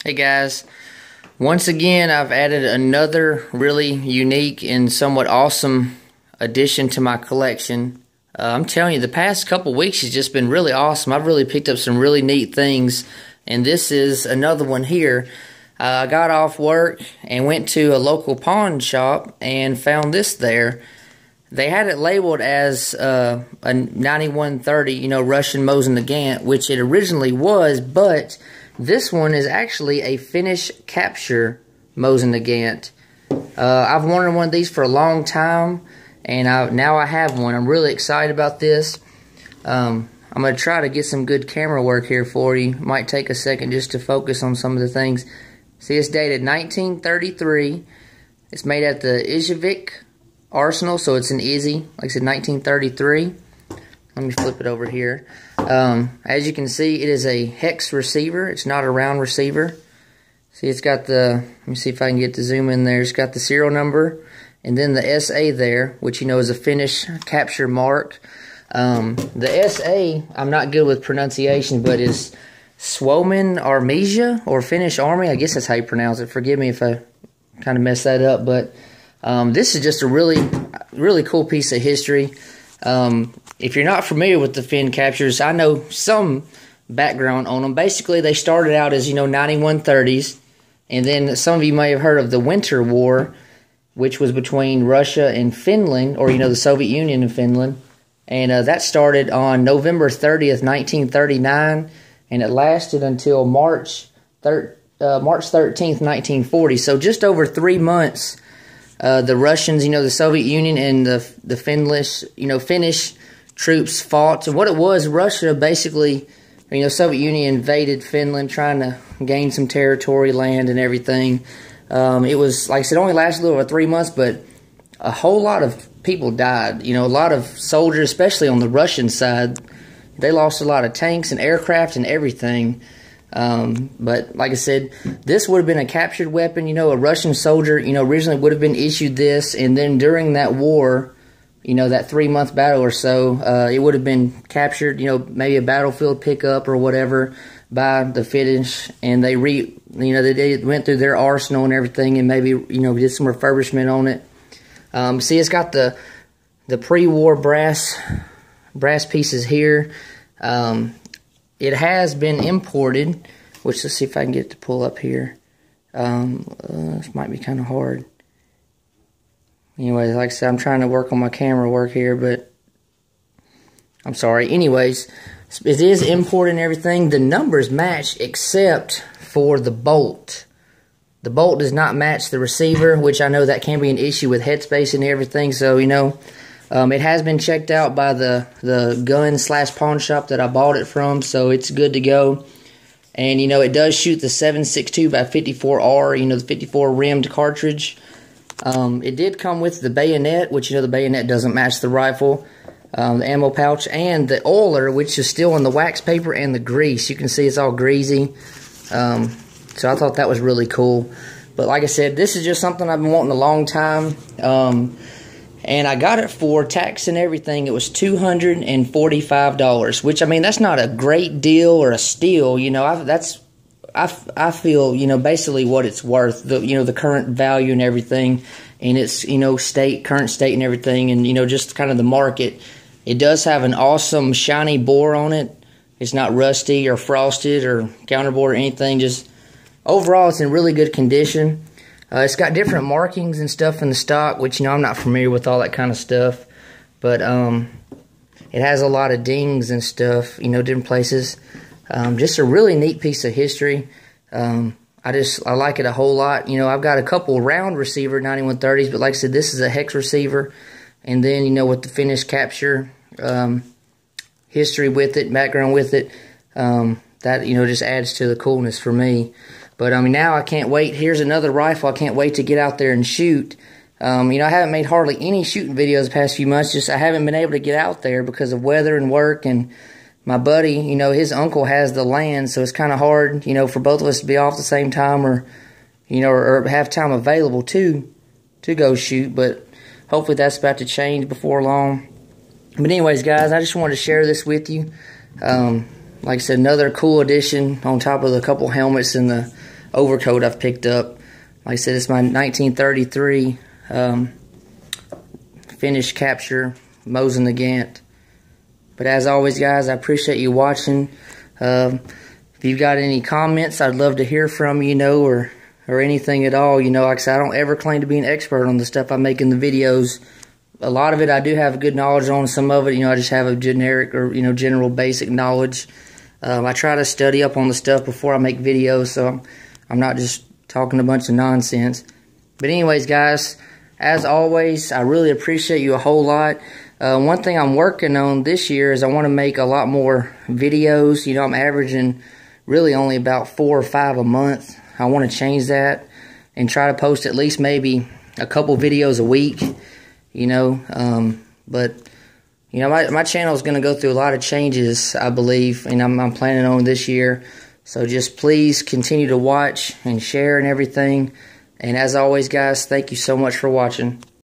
Hey guys, once again I've added another really unique and somewhat awesome addition to my collection. I'm telling you, the past couple weeks has just been really awesome. I've really picked up some really neat things, and this is another one here. I got off work and went to a local pawn shop and found this there. They had it labeled as a 9130, Russian Mosin Nagant, which it originally was, but this one is actually a Finnish capture Mosin Nagant. I've wanted one of these for a long time, and now I have one. I'm really excited about this. I'm going to try to get some good camera work here for you. Might take a second just to focus on some of the things. See, it's dated 1933. It's made at the Izhevik Arsenal, so it's an Izzy. Like I said, 1933. Let me flip it over here. As you can see, it is a hex receiver. It's not a round receiver. See, it's got the, let me see if I can get the zoom in there. It's got the serial number and then the SA there, which is a Finnish capture mark. The SA, I'm not good with pronunciation, but is Suomen Armeija, or Finnish Army. I guess that's how you pronounce it. Forgive me if I kind of messed that up, but this is just a really cool piece of history. If you're not familiar with the Finn captures, I know some background on them. Basically, they started out as, 9130s, and then some of you may have heard of the Winter War, which was between Russia and Finland, or, the Soviet Union and Finland. And that started on November 30th, 1939, and it lasted until March 13th, 1940. So just over 3 months, the Russians, the Soviet Union and the Finnish troops fought. So what it was, Russia basically, Soviet Union invaded Finland, trying to gain some territory, land, and everything. It was, like I said, only lasted a little over 3 months, but a whole lot of people died. A lot of soldiers, especially on the Russian side, they lost a lot of tanks and aircraft and everything. But like I said, this would have been a captured weapon. A Russian soldier, originally would have been issued this, and then during that war, that 3-month battle or so, it would have been captured, maybe a battlefield pickup or whatever by the Finnish, and they went through their arsenal and everything, and maybe, did some refurbishment on it. See, it's got the pre-war brass pieces here. It has been imported, which, let's see if I can get it to pull up here. This might be kind of hard. Anyways, like I said, I'm trying to work on my camera work here, but I'm sorry. Anyways, it is imported and everything. The numbers match except for the bolt. The bolt does not match the receiver, which I know that can be an issue with headspace and everything. So, it has been checked out by the gun/pawn shop that I bought it from, so it's good to go. And, it does shoot the 7.62 by 54R, the 54 rimmed cartridge. It did come with the bayonet, which, the bayonet doesn't match the rifle, the ammo pouch, and the oiler, which is still in the wax paper and the grease. You can see it's all greasy. So I thought that was really cool. But like I said, this is just something I've been wanting a long time. And I got it for tax and everything. It was $245, which, that's not a great deal or a steal. I feel, basically what it's worth, the current value and everything, and its, current state and everything, and, just kind of the market. It does have an awesome shiny bore on it. It's not rusty or frosted or counterbore or anything. Just overall, it's in really good condition. It's got different markings and stuff in the stock, which, I'm not familiar with all that kind of stuff. But it has a lot of dings and stuff, different places. Just a really neat piece of history. I like it a whole lot. I've got a couple round receiver 9130s, but like I said, this is a hex receiver. And then, with the Finnish capture history with it, background with it, that, just adds to the coolness for me. But, now I can't wait. Here's another rifle I can't wait to get out there and shoot. I haven't made hardly any shooting videos the past few months. Just I haven't been able to get out there because of weather and work. And my buddy, his uncle has the land, so it's kind of hard, for both of us to be off at the same time or have time available to go shoot. But hopefully that's about to change before long. But anyways, guys, I just wanted to share this with you. Like I said, another cool addition on top of the couple helmets and the overcoat I've picked up. Like I said, it's my 1933 Finnish capture Mosin Nagant. But as always, guys, I appreciate you watching. If you've got any comments, I'd love to hear from you, or anything at all. Like I said, I don't ever claim to be an expert on the stuff I make in the videos. A lot of it I do have good knowledge on. Some of it, I just have a generic or, general basic knowledge. I try to study up on the stuff before I make videos, so I'm not just talking a bunch of nonsense. But anyways, guys, as always, I really appreciate you a whole lot. One thing I'm working on this year is I want to make a lot more videos. I'm averaging really only about 4 or 5 a month. I want to change that and try to post at least maybe a couple videos a week, but my channel is going to go through a lot of changes, I believe, and I'm planning on this year. So just please continue to watch and share and everything. And as always, guys, thank you so much for watching.